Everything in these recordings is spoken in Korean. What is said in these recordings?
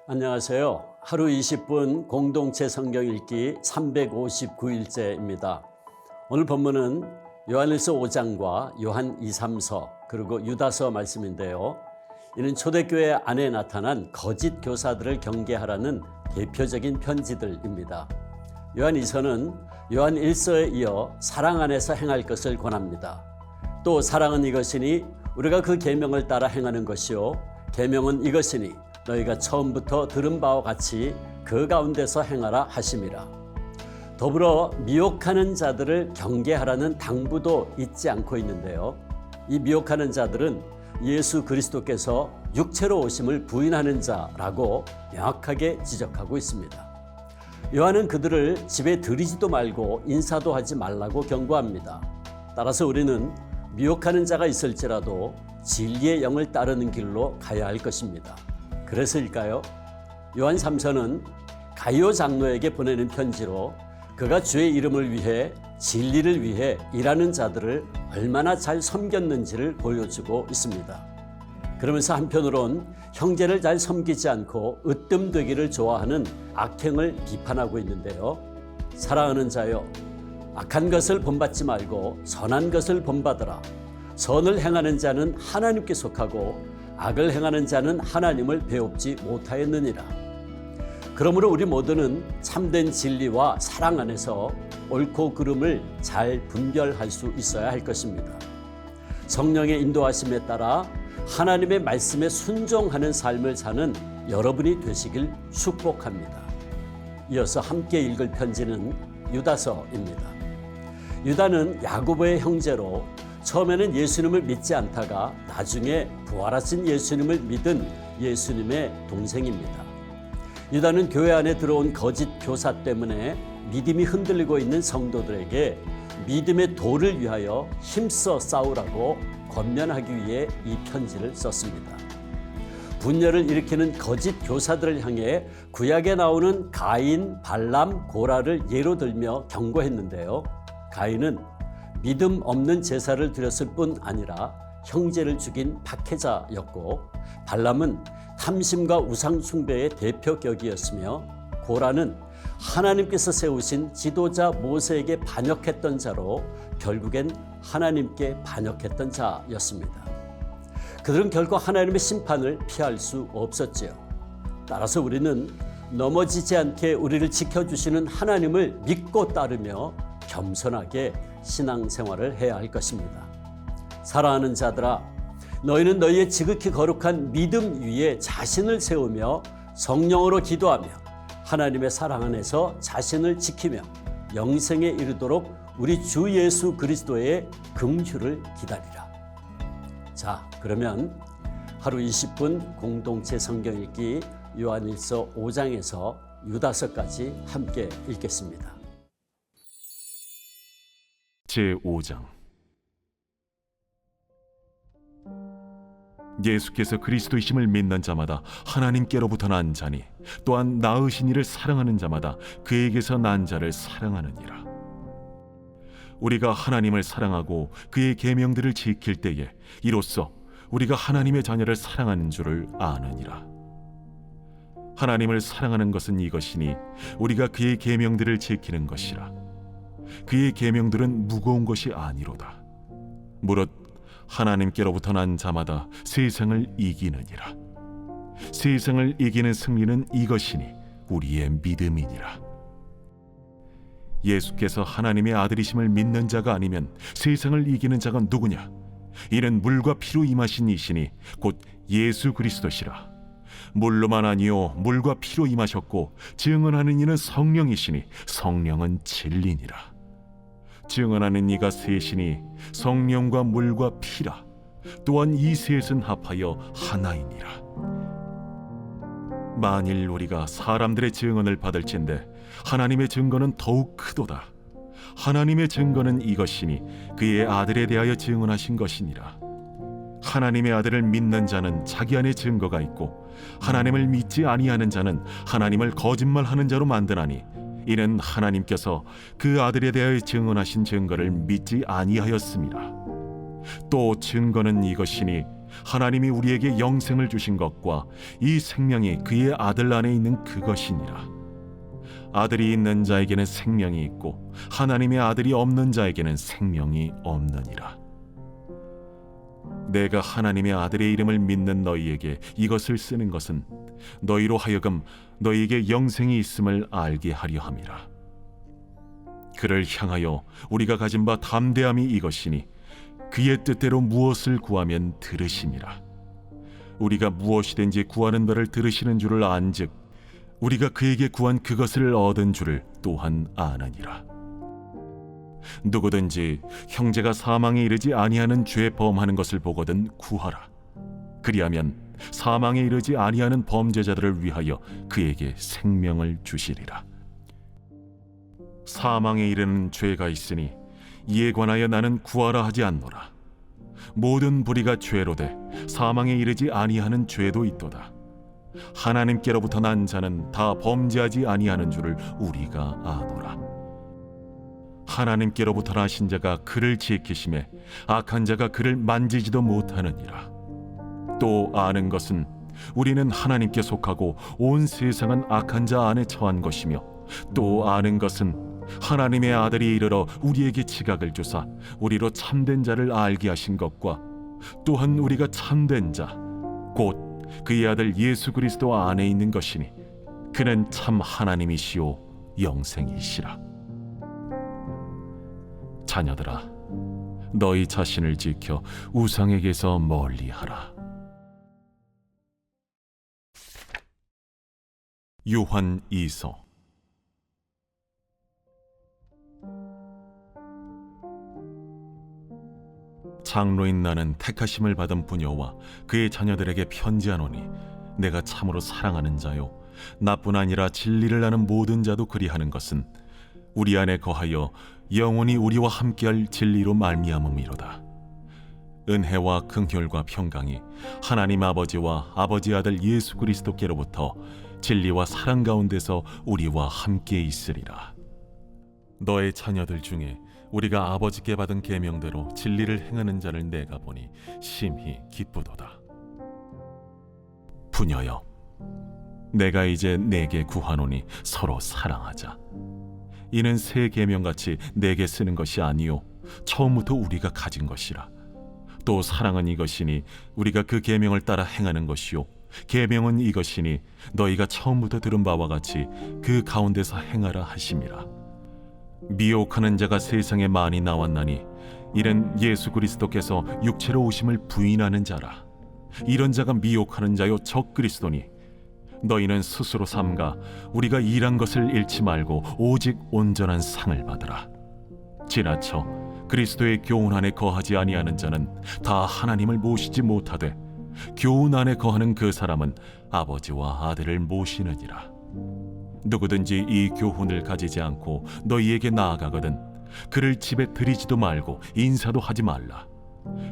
안녕하세요. 하루 20분 공동체 성경 읽기 359일째입니다. 오늘 본문은 요한일서 5장과 요한 2, 3서 그리고 유다서 말씀인데요. 이는 초대교회 안에 나타난 거짓 교사들을 경계하라는 대표적인 편지들입니다. 요한 2서는 요한 1서에 이어 사랑 안에서 행할 것을 권합니다. 또 사랑은 이것이니 우리가 그 계명을 따라 행하는 것이요 계명은 이것이니 너희가 처음부터 들은 바와 같이 그 가운데서 행하라 하심이라. 더불어 미혹하는 자들을 경계하라는 당부도 잊지 않고 있는데요. 이 미혹하는 자들은 예수 그리스도께서 육체로 오심을 부인하는 자라고 명확하게 지적하고 있습니다. 요한은 그들을 집에 들이지도 말고 인사도 하지 말라고 경고합니다. 따라서 우리는 미혹하는 자가 있을지라도 진리의 영을 따르는 길로 가야 할 것입니다. 그래서일까요? 요한 3서는 가이오 장로에게 보내는 편지로 그가 주의 이름을 위해 진리를 위해 일하는 자들을 얼마나 잘 섬겼는지를 보여주고 있습니다. 그러면서 한편으론 형제를 잘 섬기지 않고 으뜸되기를 좋아하는 악행을 비판하고 있는데요. 사랑하는 자여, 악한 것을 본받지 말고 선한 것을 본받으라. 선을 행하는 자는 하나님께 속하고 악을 행하는 자는 하나님을 배웁지 못하였느니라. 그러므로 우리 모두는 참된 진리와 사랑 안에서 옳고 그름을 잘 분별할 수 있어야 할 것입니다. 성령의 인도하심에 따라 하나님의 말씀에 순종하는 삶을 사는 여러분이 되시길 축복합니다. 이어서 함께 읽을 편지는 유다서입니다. 유다는 야고보의 형제로 처음에는 예수님을 믿지 않다가 나중에 부활하신 예수님을 믿은 예수님의 동생입니다. 유다는 교회 안에 들어온 거짓 교사 때문에 믿음이 흔들리고 있는 성도들에게 믿음의 도를 위하여 힘써 싸우라고 권면하기 위해 이 편지를 썼습니다. 분열을 일으키는 거짓 교사들을 향해 구약에 나오는 가인, 발람, 고라를 예로 들며 경고했는데요. 가인은 믿음 없는 제사를 드렸을 뿐 아니라 형제를 죽인 박해자였고, 발람은 탐심과 우상 숭배의 대표격이었으며, 고라는 하나님께서 세우신 지도자 모세에게 반역했던 자로 결국엔 하나님께 반역했던 자였습니다. 그들은 결코 하나님의 심판을 피할 수 없었지요. 따라서 우리는 넘어지지 않게 우리를 지켜주시는 하나님을 믿고 따르며 겸손하게 신앙생활을 해야 할 것입니다. 사랑하는 자들아, 너희는 너희의 지극히 거룩한 믿음 위에 자신을 세우며 성령으로 기도하며 하나님의 사랑 안에서 자신을 지키며 영생에 이르도록 우리 주 예수 그리스도의 긍휼을 기다리라. 자, 그러면 하루 20분 공동체 성경 읽기 요한일서 5장에서 유다서까지 함께 읽겠습니다. 제5장. 예수께서 그리스도이심을 믿는 자마다 하나님께로부터 난 자니 또한 낳으신 이를 사랑하는 자마다 그에게서 난 자를 사랑하느니라. 우리가 하나님을 사랑하고 그의 계명들을 지킬 때에 이로써 우리가 하나님의 자녀를 사랑하는 줄을 아느니라. 하나님을 사랑하는 것은 이것이니 우리가 그의 계명들을 지키는 것이라. 그의 계명들은 무거운 것이 아니로다. 무릇 하나님께로부터 난 자마다 세상을 이기느니라. 세상을 이기는 승리는 이것이니 우리의 믿음이니라. 예수께서 하나님의 아들이심을 믿는 자가 아니면 세상을 이기는 자가 누구냐? 이는 물과 피로 임하신 이시니 곧 예수 그리스도시라. 물로만 아니요 물과 피로 임하셨고 증언하는 이는 성령이시니 성령은 진리니라. 증언하는 이가 셋이니 성령과 물과 피라. 또한 이 셋은 합하여 하나이니라. 만일 우리가 사람들의 증언을 받을진대 하나님의 증거는 더욱 크도다. 하나님의 증거는 이것이니 그의 아들에 대하여 증언하신 것이니라. 하나님의 아들을 믿는 자는 자기 안에 증거가 있고 하나님을 믿지 아니하는 자는 하나님을 거짓말하는 자로 만드나니 이는 하나님께서 그 아들에 대하여 증언하신 증거를 믿지 아니하였습니다. 또 증거는 이것이니 하나님이 우리에게 영생을 주신 것과 이 생명이 그의 아들 안에 있는 그것이니라. 아들이 있는 자에게는 생명이 있고 하나님의 아들이 없는 자에게는 생명이 없느니라. 내가 하나님의 아들의 이름을 믿는 너희에게 이것을 쓰는 것은 너희로 하여금 너희에게 영생이 있음을 알게 하려 함이라. 그를 향하여 우리가 가진 바 담대함이 이것이니 그의 뜻대로 무엇을 구하면 들으심이라. 우리가 무엇이든지 구하는 바를 들으시는 줄을 안즉 우리가 그에게 구한 그것을 얻은 줄을 또한 아느니라. 누구든지 형제가 사망에 이르지 아니하는 죄 범하는 것을 보거든 구하라. 그리하면 사망에 이르지 아니하는 범죄자들을 위하여 그에게 생명을 주시리라. 사망에 이르는 죄가 있으니 이에 관하여 나는 구하라 하지 않노라. 모든 불의가 죄로되 사망에 이르지 아니하는 죄도 있도다. 하나님께로부터 난 자는 다 범죄하지 아니하는 줄을 우리가 아노라. 하나님께로부터 나신 자가 그를 지키심에 악한 자가 그를 만지지도 못하느니라. 또 아는 것은 우리는 하나님께 속하고 온 세상은 악한 자 안에 처한 것이며, 또 아는 것은 하나님의 아들이 이르러 우리에게 지각을 주사 우리로 참된 자를 알게 하신 것과, 또한 우리가 참된 자 곧 그의 아들 예수 그리스도 안에 있는 것이니 그는 참 하나님이시오 영생이시라. 자녀들아, 너희 자신을 지켜 우상에게서 멀리하라. 요한 2서. 장로인 나는 택하심을 받은 부녀와 그의 자녀들에게 편지하노니, 내가 참으로 사랑하는 자요 나뿐 아니라 진리를 아는 모든 자도 그리하는 것은 우리 안에 거하여 영원히 우리와 함께할 진리로 말미암음이로다. 은혜와 긍휼과 평강이 하나님 아버지와 아버지 아들 예수 그리스도께로부터 진리와 사랑 가운데서 우리와 함께 있으리라. 너의 자녀들 중에 우리가 아버지께 받은 계명대로 진리를 행하는 자를 내가 보니 심히 기쁘도다. 부녀여, 내가 이제 내게 구하노니 서로 사랑하자. 이는 새 계명같이 내게 쓰는 것이 아니요 처음부터 우리가 가진 것이라. 또 사랑은 이것이니 우리가 그 계명을 따라 행하는 것이요 계명은 이것이니 너희가 처음부터 들은 바와 같이 그 가운데서 행하라 하심이라. 미혹하는 자가 세상에 많이 나왔나니 이는 예수 그리스도께서 육체로 오심을 부인하는 자라. 이런 자가 미혹하는 자요 적 그리스도니, 너희는 스스로 삼가 우리가 일한 것을 잃지 말고 오직 온전한 상을 받으라. 지나쳐 그리스도의 교훈 안에 거하지 아니하는 자는 다 하나님을 모시지 못하되, 교훈 안에 거하는 그 사람은 아버지와 아들을 모시느니라. 누구든지 이 교훈을 가지지 않고 너희에게 나아가거든 그를 집에 들이지도 말고 인사도 하지 말라.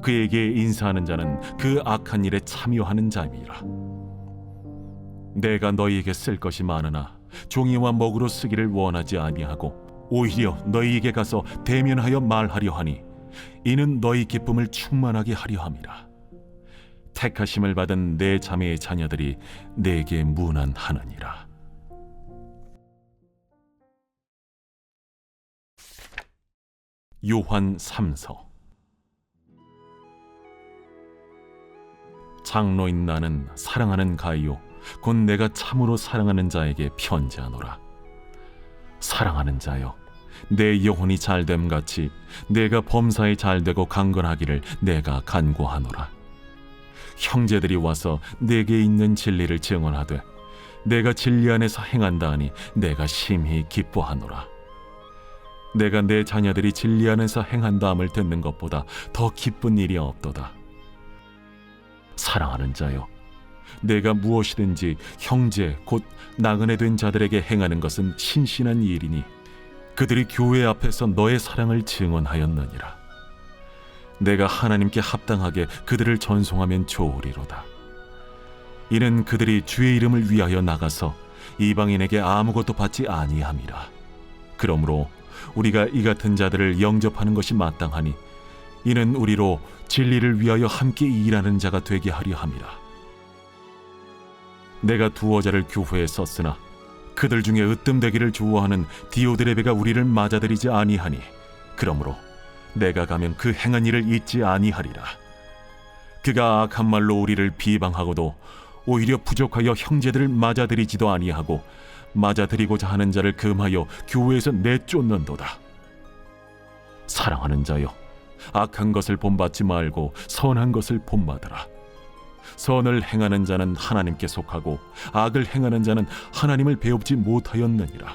그에게 인사하는 자는 그 악한 일에 참여하는 자임이라. 내가 너희에게 쓸 것이 많으나 종이와 먹으로 쓰기를 원하지 아니하고 오히려 너희에게 가서 대면하여 말하려 하니, 이는 너희 기쁨을 충만하게 하려 함이라. 택하심을 받은 내 자매의 자녀들이 내게 문안하느니라. 요한 3서. 장로인 나는 사랑하는 가이요 곧 내가 참으로 사랑하는 자에게 편지하노라. 사랑하는 자여, 내 영혼이 잘됨 같이 내가 범사에 잘되고 강건하기를 내가 간구하노라. 형제들이 와서 내게 있는 진리를 증언하되 내가 진리 안에서 행한다 하니 내가 심히 기뻐하노라. 내가 내 자녀들이 진리 안에서 행한다함을 듣는 것보다 더 기쁜 일이 없도다. 사랑하는 자여, 내가 무엇이든지 형제 곧 나그네 된 자들에게 행하는 것은 신신한 일이니 그들이 교회 앞에서 너의 사랑을 증언하였느니라. 내가 하나님께 합당하게 그들을 전송하면 좋으리로다. 이는 그들이 주의 이름을 위하여 나가서 이방인에게 아무것도 받지 아니함이라. 그러므로 우리가 이 같은 자들을 영접하는 것이 마땅하니 이는 우리로 진리를 위하여 함께 일하는 자가 되게 하려 함이라. 내가 두어 자를 교회에 썼으나 그들 중에 으뜸되기를 좋아하는 디오드레베가 우리를 맞아들이지 아니하니 그러므로 내가 가면 그 행한 일을 잊지 아니하리라. 그가 악한 말로 우리를 비방하고도 오히려 부족하여 형제들을 맞아들이지도 아니하고 맞아들이고자 하는 자를 금하여 교회에서 내쫓는도다. 사랑하는 자여, 악한 것을 본받지 말고 선한 것을 본받으라. 선을 행하는 자는 하나님께 속하고 악을 행하는 자는 하나님을 배웁지 못하였느니라.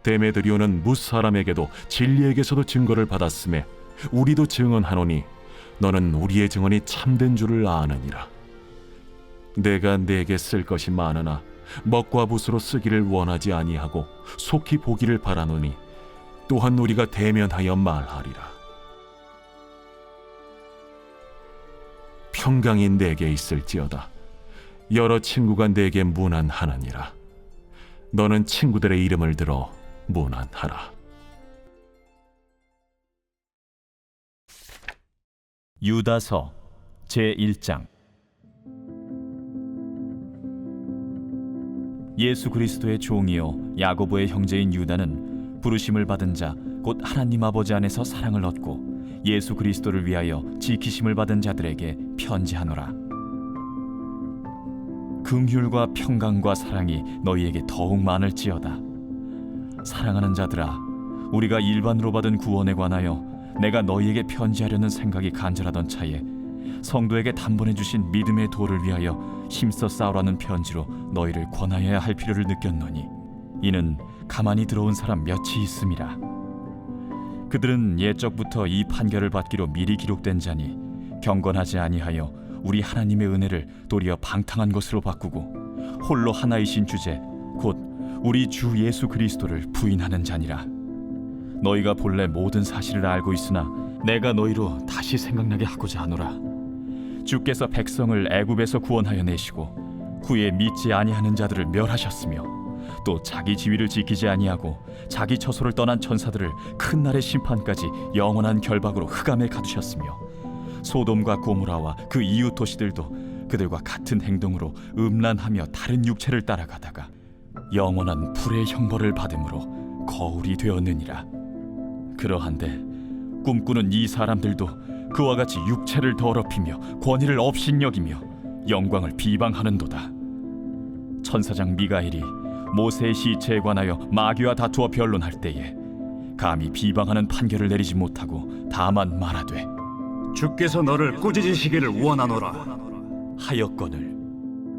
데메드리오는 뭇사람에게도 진리에게서도 증거를 받았음에 우리도 증언하노니 너는 우리의 증언이 참된 줄을 아느니라. 내가 네게 쓸 것이 많으나 먹과 붓으로 쓰기를 원하지 아니하고 속히 보기를 바라노니 또한 우리가 대면하여 말하리라. 평강이 내게 있을지어다. 여러 친구가 내게 문안하느니라. 너는 친구들의 이름을 들어 문안하라. 유다서 제1장. 예수 그리스도의 종이요 야고보의 형제인 유다는 부르심을 받은 자 곧 하나님 아버지 안에서 사랑을 얻고 예수 그리스도를 위하여 지키심을 받은 자들에게 편지하노라. 긍휼과 평강과 사랑이 너희에게 더욱 많을지어다. 사랑하는 자들아, 우리가 일반으로 받은 구원에 관하여 내가 너희에게 편지하려는 생각이 간절하던 차에 성도에게 단번에 주신 믿음의 도를 위하여 힘써 싸우라는 편지로 너희를 권하여야 할 필요를 느꼈노니 이는 가만히 들어온 사람 몇이 있음이라. 그들은 옛적부터 이 판결을 받기로 미리 기록된 자니 경건하지 아니하여 우리 하나님의 은혜를 도리어 방탕한 것으로 바꾸고 홀로 하나이신 주제 곧 우리 주 예수 그리스도를 부인하는 자니라. 너희가 본래 모든 사실을 알고 있으나 내가 너희로 다시 생각나게 하고자 하노라. 주께서 백성을 애굽에서 구원하여 내시고 후에 믿지 아니하는 자들을 멸하셨으며 또 자기 지위를 지키지 아니하고 자기 처소를 떠난 천사들을 큰 날의 심판까지 영원한 결박으로 흑암에 가두셨으며 소돔과 고모라와 그 이웃 도시들도 그들과 같은 행동으로 음란하며 다른 육체를 따라가다가 영원한 불의 형벌을 받음으로 거울이 되었느니라. 그러한데 꿈꾸는 이 사람들도 그와 같이 육체를 더럽히며 권위를 업신여기며 영광을 비방하는도다. 천사장 미가엘이 모세의 시체에 관하여 마귀와 다투어 변론할 때에 감히 비방하는 판결을 내리지 못하고 다만 말하되 주께서 너를 꾸짖으시기를 원하노라 하였거늘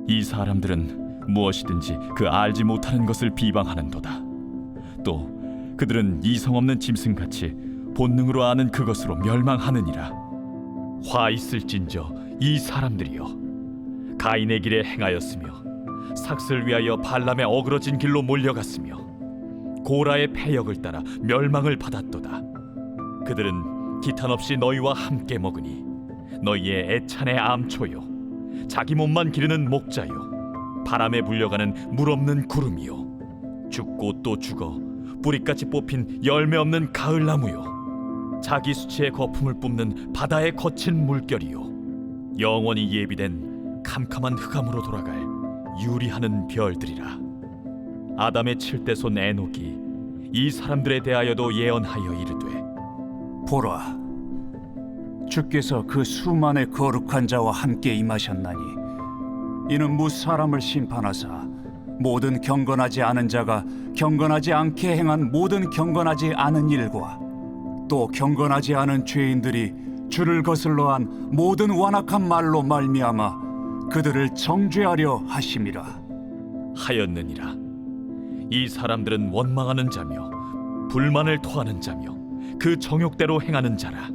이 사람들은 무엇이든지 그 알지 못하는 것을 비방하는도다. 또 그들은 이성 없는 짐승같이 본능으로 아는 그것으로 멸망하느니라. 화 있을진저 이 사람들이여, 가인의 길에 행하였으며 삭슬 위하여 발람의 어그러진 길로 몰려갔으며 고라의 패역을 따라 멸망을 받았도다. 그들은 기탄 없이 너희와 함께 먹으니 너희의 애찬의 암초요 자기 몸만 기르는 목자요 바람에 불려가는 물 없는 구름이요 죽고 또 죽어 뿌리같이 뽑힌 열매 없는 가을나무요 자기 수치의 거품을 뿜는 바다의 거친 물결이요 영원히 예비된 캄캄한 흑암으로 돌아갈 유리하는 별들이라. 아담의 7대손 에녹이 이 사람들에 대하여도 예언하여 이르되 보라, 주께서 그 수만의 거룩한 자와 함께 임하셨나니 이는 무사람을 심판하사 모든 경건하지 않은 자가 경건하지 않게 행한 모든 경건하지 않은 일과 또 경건하지 않은 죄인들이 주를 거슬러 한 모든 완악한 말로 말미암아 그들을 정죄하려 하심이라 하였느니라. 이 사람들은 원망하는 자며 불만을 토하는 자며 그 정욕대로 행하는 자라.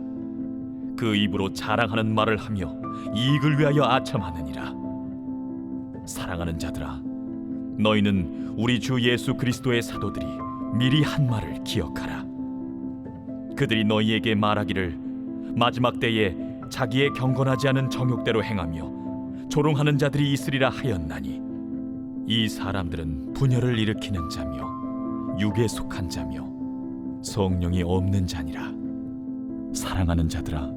그 입으로 자랑하는 말을 하며 이익을 위하여 아첨하느니라. 사랑하는 자들아, 너희는 우리 주 예수 그리스도의 사도들이 미리 한 말을 기억하라. 그들이 너희에게 말하기를 마지막 때에 자기의 경건하지 않은 정욕대로 행하며 조롱하는 자들이 있으리라 하였나니 이 사람들은 분열을 일으키는 자며 육에 속한 자며 성령이 없는 자니라. 사랑하는 자들아,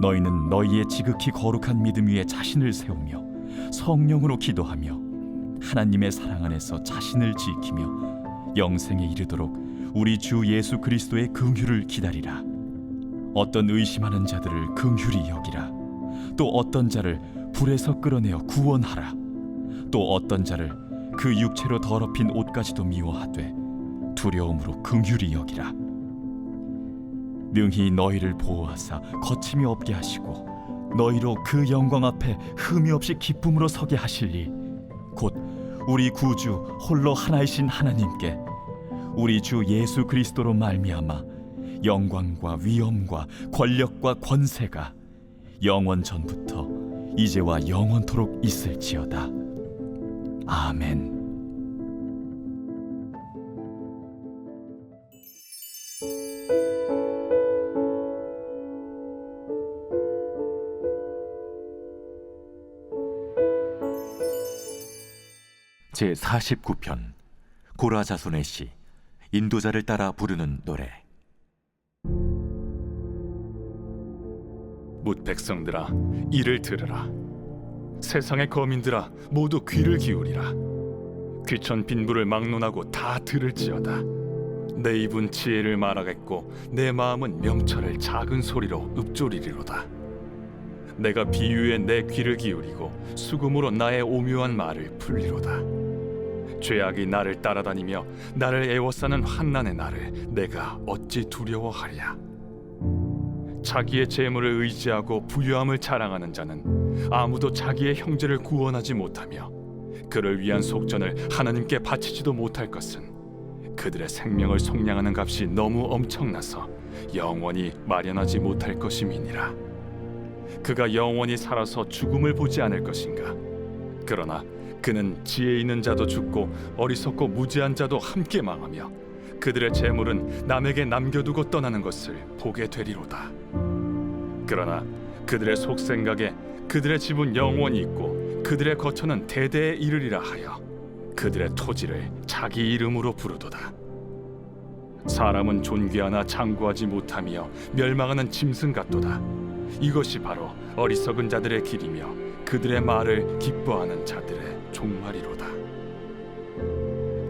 너희는 너희의 지극히 거룩한 믿음 위에 자신을 세우며 성령으로 기도하며 하나님의 사랑 안에서 자신을 지키며 영생에 이르도록 우리 주 예수 그리스도의 긍휼을 기다리라. 어떤 의심하는 자들을 긍휼히 여기라. 또 어떤 자를 불에서 끌어내어 구원하라. 또 어떤 자를 그 육체로 더럽힌 옷까지도 미워하되 두려움으로 긍휼히 여기라. 능히 너희를 보호하사 거침이 없게 하시고 너희로 그 영광 앞에 흠이 없이 기쁨으로 서게 하실리 곧 우리 구주 홀로 하나이신 하나님께 우리 주 예수 그리스도로 말미암아 영광과 위엄과 권력과 권세가 영원 전부터 이제와 영원토록 있을지어다. 아멘. 제49편 고라 자손의 시 인도자를 따라 부르는 노래. 뭇 백성들아 이를 들으라. 세상의 거민들아 모두 귀를 기울이라. 귀천 빈부를 막론하고 다 들을지어다. 내 입은 지혜를 말하겠고 내 마음은 명철을 작은 소리로 읊조리리로다. 내가 비유에 내 귀를 기울이고 수금으로 나의 오묘한 말을 풀리로다. 죄악이 나를 따라다니며 나를 애워싸는 환난의 날을 내가 어찌 두려워하랴. 자기의 재물을 의지하고 부유함을 자랑하는 자는 아무도 자기의 형제를 구원하지 못하며 그를 위한 속전을 하나님께 바치지도 못할 것은 그들의 생명을 속량하는 값이 너무 엄청나서 영원히 마련하지 못할 것임이니라. 그가 영원히 살아서 죽음을 보지 않을 것인가. 그러나 그는 지혜 있는 자도 죽고 어리석고 무지한 자도 함께 망하며 그들의 재물은 남에게 남겨두고 떠나는 것을 보게 되리로다. 그러나 그들의 속생각에 그들의 집은 영원히 있고 그들의 거처는 대대에 이르리라 하여 그들의 토지를 자기 이름으로 부르도다. 사람은 존귀하나 장구하지 못하며 멸망하는 짐승 같도다. 이것이 바로 어리석은 자들의 길이며 그들의 말을 기뻐하는 자들의 종말이로다.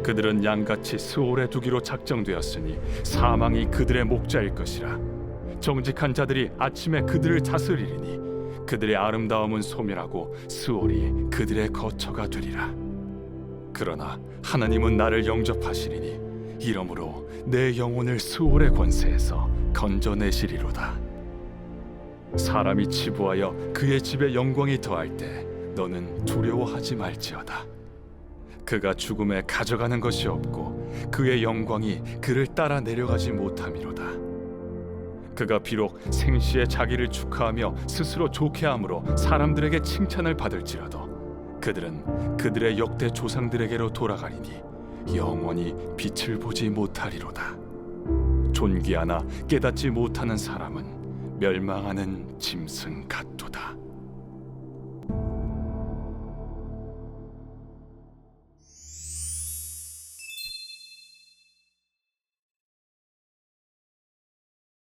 그들은 양같이 스올에 두기로 작정되었으니 사망이 그들의 목자일 것이라. 정직한 자들이 아침에 그들을 다스리리니 그들의 아름다움은 소멸하고 스올이 그들의 거처가 되리라. 그러나 하나님은 나를 영접하시리니 이러므로 내 영혼을 스올의 권세에서 건져내시리로다. 사람이 치부하여 그의 집에 영광이 더할 때 너는 두려워하지 말지어다. 그가 죽음에 가져가는 것이 없고 그의 영광이 그를 따라 내려가지 못함이로다. 그가 비록 생시에 자기를 축하하며 스스로 좋게함으로 사람들에게 칭찬을 받을지라도 그들은 그들의 역대 조상들에게로 돌아가리니 영원히 빛을 보지 못하리로다. 존귀하나 깨닫지 못하는 사람은 멸망하는 짐승 같도다.